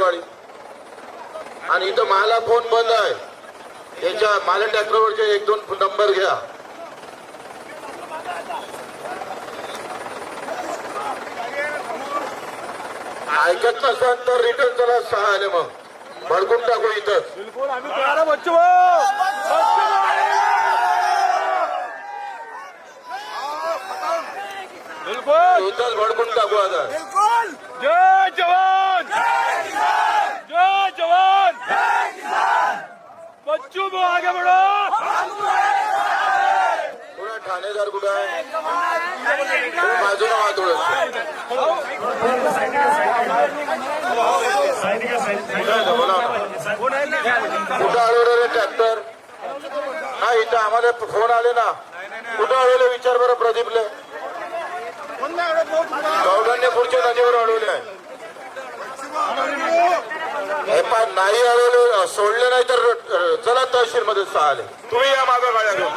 गाडी आणि इथं मला फोन बंद आहे. याच्या मला ट्रॅक्टरवरचे 1-2 नंबर घ्या. ऐकत नसाल तर रिटर्न चला 6 आले मग भडकून टाकू इथंच. बिलकुल आम्ही तयार आहे बच्चू बिलकुल इथंच भडकून टाकू आता. जय जवान जय जवान बच्चू भाऊ आगे बढ़ो. पुन्हा ठाणेदार कुठं आहे? बाजूला हा थोडं कुठं अडवलं रे ट्रॅक्टर? नाही इथं आम्हाला फोन आले ना. कुठं अडवले विचार बरं प्रदीपले. गौडांनी पुढच्या नदीवर अडवले आहे. हे पण नाही अडवले सोडले नाही तर चला तहसील मध्ये 6 आले. तुम्ही या मागं गाड्या घेऊन.